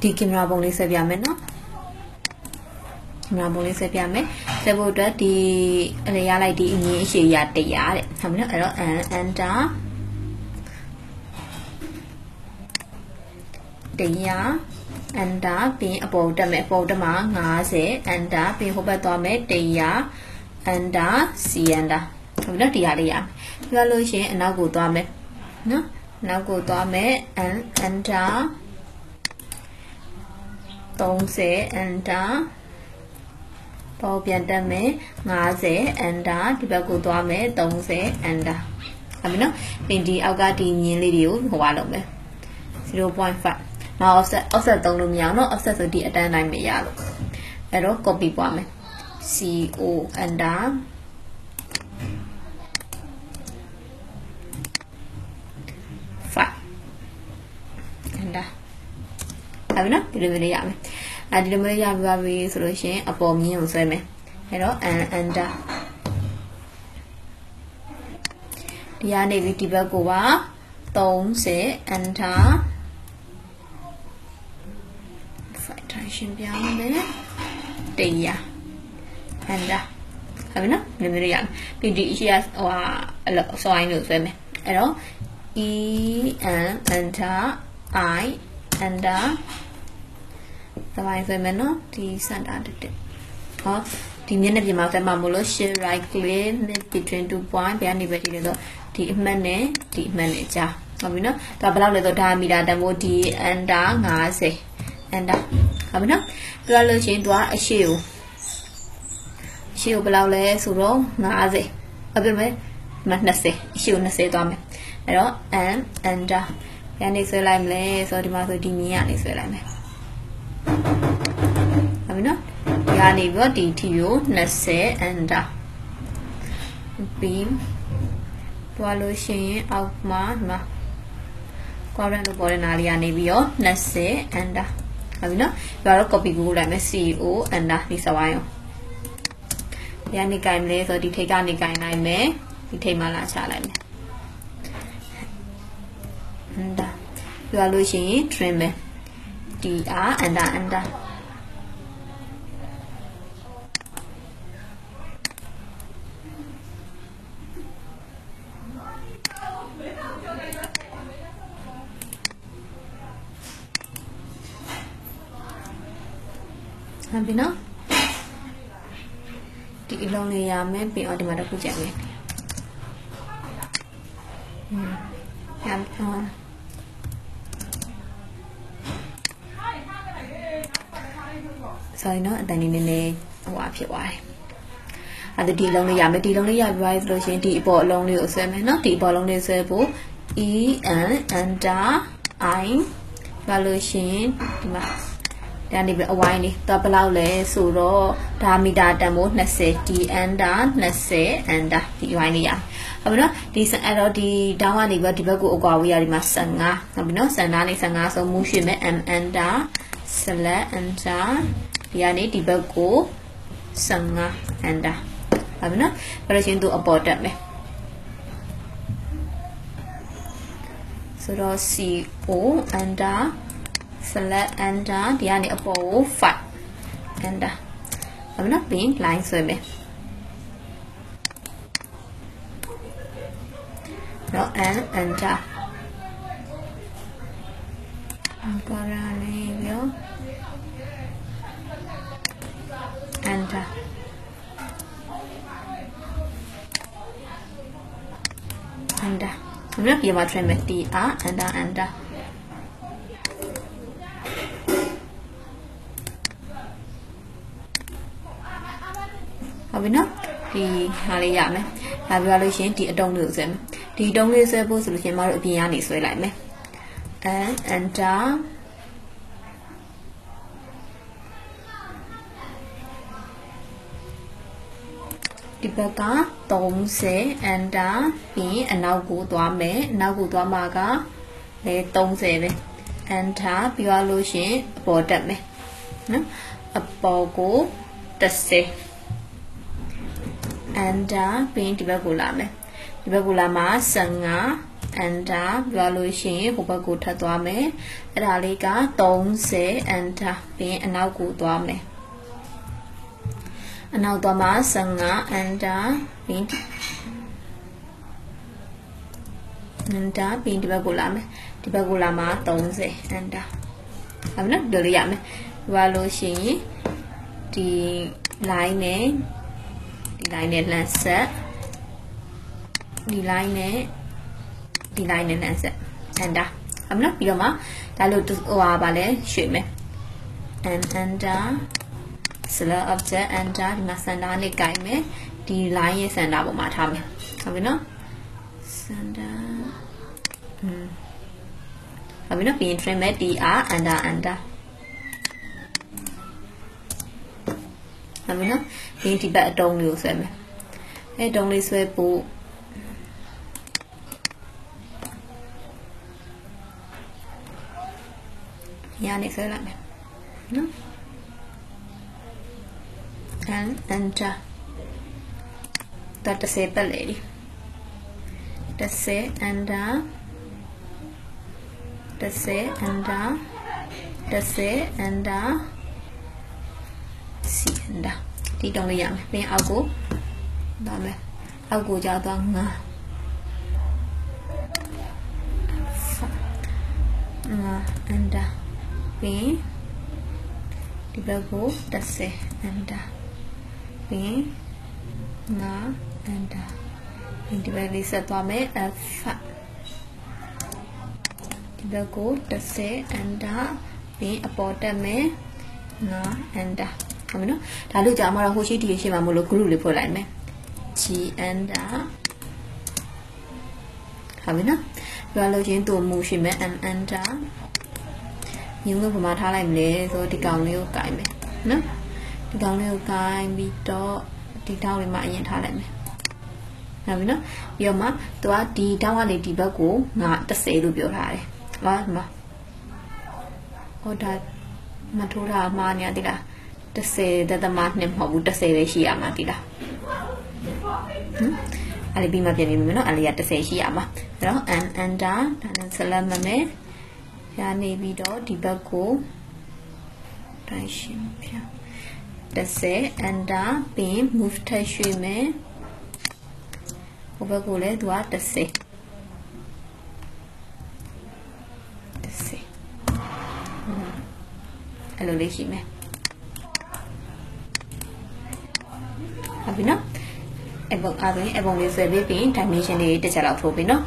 ဒီကင်မရာပုံလေးဆွဲပြမယ်နော်ကင်မရာပုံလေးဆွဲပြမယ်ဆွဲဖို့အတွက်ဒီအရလိုက်ဒီအငင်းအရှိရ100တဲ့ဟုတ်ပြီနော်အဲ့တော့ enter 100 enter ပြီးအပေါ်တက်မယ်အပေါ်တက်မှာ50 enter ပြီးဟိုဘက်သွားမယ်100 enter c enter ဟုတ်ပြီနော်100လေးရမယ်ပြောလို့ရှိရင်အနောက်ကိုသွားမယ်နော်နောက်ကိုသွားမယ် enter 30 enter ပေါ်ပြန်တက်မယ်50 enter ဒီဘက်ကိုသွားမယ်30 enter ဟုတ်ပြီနော်ပြင်ဒီအောက်ကဒီညင်းလေးတွေကိုဟိုပါလုပ်မယ် 0.5 နောက် offset သုံးလို့မရအောင်နော် offset ဆိုဒီအတန်းတိုင်းမရလို့အဲ့တော့ copy ပွားမယ် co enter ဟုတ်ပြီနော်ဒီလိုမျိုးလေးရမယ်ဒီလိုမျိုးရပြပါပြီဆိုလို့ရှိရင်အပေါ်မြင်းကိုဆွဲမယ်အဲ့တော့ enter ဒီကနေပြီးဒီဘက်ကိုပါ30 enter fraction ပြောင်းမယ်100 enter ဟုတ်ပြီနော်ဒီလိုမျိုးလေးရမယ်ပြီးဒီအရှိရဟိုဟာအဲ့လိုအစောင်းလို့ဆွဲမယ်အဲ့တော့ enter I enter သမိုင်းဆွဲမယ်နော်ဒီစင်တာတက်ဟောဒီမျက်နှာပြင်မှာဆက်မှာမို့လို့ shift right click between 2 point ဘယ်ကနေပဲဒီလေတော့ဒီအမှတ်နဲ့ဒီအမှတ်နဲ့ကြားဟုတ်ပြီနော်ဒါဘယ်လောက်လဲဆိုဒါမီတာတန်ဖိုးဒီ enter 50 enter ဟုတ်ပြီနော်ပြောလို့ချင်းသူကအရှိကိုဘယ်လောက်လဲဆိုတော့50ဟုတ်ပြီမယ်မ20အရှိကို20သွားမယ်အဲ့တော့ enter ဘယ်နေဆွဲလိုက်မလဲဆိုတော့ဒီမှာဆိုဒီမြင်းကနေဆွဲလိုက်မယ်ဟုတ်ပြီနော်ဒီကနေပြီးတော့ဒီ T ကို20 enter ပြီးတွားလို့ရှိရင်အောက်မှာဒီမှာ quadrant လို့ပေါ်တဲ့နားလေးကနေပြီးတော့20 enter ဟုတ်ပြီနော်ပြီးတော့ copy ကိုလိုက်မယ် CO enter ဒီစဝိုင်းကိုဒီကနေကြိုင်မလဲဆိုတော့ဒီထိပ်ကနေကြိုင်နိုင်မယ်ဒီထိပ်မှာလာချလိုက်မယ်enter ပြောလို့ရှိရင် trim မယ် dr enter ဟုတ်ပြီနော်ဒီအလုံးလေးရမယ်ပြီးတော့ဒီမှာတစ်ခုကြက်မယ်sorry နော်အတန်လေးနည်းနည်းဟိုအဖြစ်သွားတယ်အဲ့ဒါဒီလုံးလေးရမယ်ဒီလုံးလေးရပြီးသွားဆိုလို့ရှိရင်ဒီအပေါ်အလုံးလေးကိုဆွဲမယ်နော်ဒီအပေါ်လုံးလေးဆွဲဖို့ enter I ဘာလို့ရှိရင်ဒီမှာဒါနေပြီးအဝိုင်းလေးတော့ဘယ်လောက်လဲဆိုတော့ဒါမီတာတန်ဖိုး20 d enter 20 enter ဒီအဝိုင်းလေးရဟုတ်ပြီနော်ဒီအဲ့တော့ဒီတောင်းကနေပြီးဒီဘက်ကိုအကွာဝေးရဒီမှာ15ဟုတ်ပြီနော်စံသားလေး15ဆိုမူးရှိမယ် m enter select enter ဒီကနေဒီဘက်ကို15 enter ဟုတ်ပြီနော်အဲ့တော့ရှင်သူအပေါ်တက်မယ်ဆိုတော့ co enter select enter ဒီကနေအပေါ်ကို5 enter ဟုတ်ပြီနော်ပြီး line ဆွဲမယ်တော့ enter encore လေးရော enter ဟုတ်ပြီပြပါ trim မယ် tr enter ဟုတ်ပြီနော်ဒီဟာလေးရမယ်ဒါပြောလို့ရှိရင်ဒီအတုံးလေးကိုဆွဲမယ်ဒီတုံးလေးဆွဲဖို့ဆိုလို့ရှိရင်မတို့အပြင်ကနေဆွဲလိုက်မယ် enter ဒီဘက်က30 enter ပြီးအနောက်ကိုသွားမယ်အနောက်ကိုသွားမှာကလေ30ပဲ enter ပြီးလို့ရှိရင်အပေါ်တက်မယ်နော်အပေါ်ကို30 enter ပြီးဒီဘက်ကိုလာမယ်ဒီဘက်ကိုလာမှာ15 enter ပြောလို့ရှိရင်ဟိုဘက်ကိုထပ်သွားမယ်အဲ့ဒါလေးက30 enter ပြီးရင်အနောက်ကိုသွားမယ်အနောက်သွားမှာ15 enter ပြီးenter ပြီးဒီဘက်ကိုလာမယ်ဒီဘက်ကိုလာမှာ30 enter ဟုတ်ပြီနော်ဒီလိုရမယ်ပြောလို့ရှိရင်ဒီ line နဲ့ဒီ line နဲ့လှမ်းဆက်ဒီ line နဲ့ဒီ line နဲ့လှမ်းဆက် enter ဟုတ်ပြီနော်ပြီးတော့မှဒါလို့ဟိုပါလဲရွှေ့မယ် enter select object enter ဒီမှာ center နဲ့ကိုင်မယ်ဒီ line ရဲ့ center ပေါ်မှာထားမယ်ဟုတ်ပြီနော် center ဟုတ်ပြီနော်ပြီးရင် trim မဲ့ tr enter ဟုတ်ပြီနော်ပြီးရင်ဒီဘက်အတုံးလေးကိုဆွဲမယ်အဲတုံးလေးဆွဲဖို့ညာနေဆွဲလိုက်မယ်နော် and enter တော့30ပတ်လေဒီ30 enter 30 enter 30 enter စီenter ဒီတုံးလေးရမယ်ပြီးရင်အောက်ကိုသွားမယ်အောက်ကိုကြာသွား9 enter ပြီးဒီဘက်ကို30 enter ပြီး9 enter ဒီဘက်လေးဆက်သွားမယ် F ဒီဘက်ကို30 enter ပြီးအပေါ်တက်မယ်9 enter ဟုတ်ပြီနော်ဒါလို့ကြာမှာတော့ဟိုရှိဒီရှိမှာမလို့ group လေးဖွဲ့လိုက်မယ် G enter ဟုတ်ပြီနော်ပြောလို့ချင်းတူမူရှိမယ် M enter ညုံလို့ပုံမှာထားလိုက်မလဲဆိုဒီကောင်လေးကိုကင်မယ်နော်ဒီကောင်လေးကိုကင်ပြီးတော့ဒီတောင်းလေးမှာအရင်ထားလိုက်မယ်ဟုတ်ပြီနော်ပြီးတော့မှသူကဒီတောင်းကနေဒီဘက်ကိုငါ30လို့ပြောထားတယ်ဟာဒီမှာဟောဒါမထိုးတာမှားနေရသေးလား30 ဒသမ 2 မဟုတ်ဘူး30ပဲရှိရမှာဒီလားအဲ့ဒီပြီးမှပြင်နေမယ်နော်အဲ့ဒီက30ရှိရမှာအဲ့တော့ enter ဒါနဲ့ select မယ်ရနေပြီးတော့ဒီဘက်ကိုတိုင်းရှင်းပြ30 enter ပြီး move ထည့်ရွှေ့မယ်ဟိုဘက်ကိုလည်းသူက30အဲ့လိုလေးရှိမယ်ဟုတ်ပြီနော်အပုံလေးဆွဲပြီး dimension လေးတစ်ချက်လောက်ထိုးပြီနော်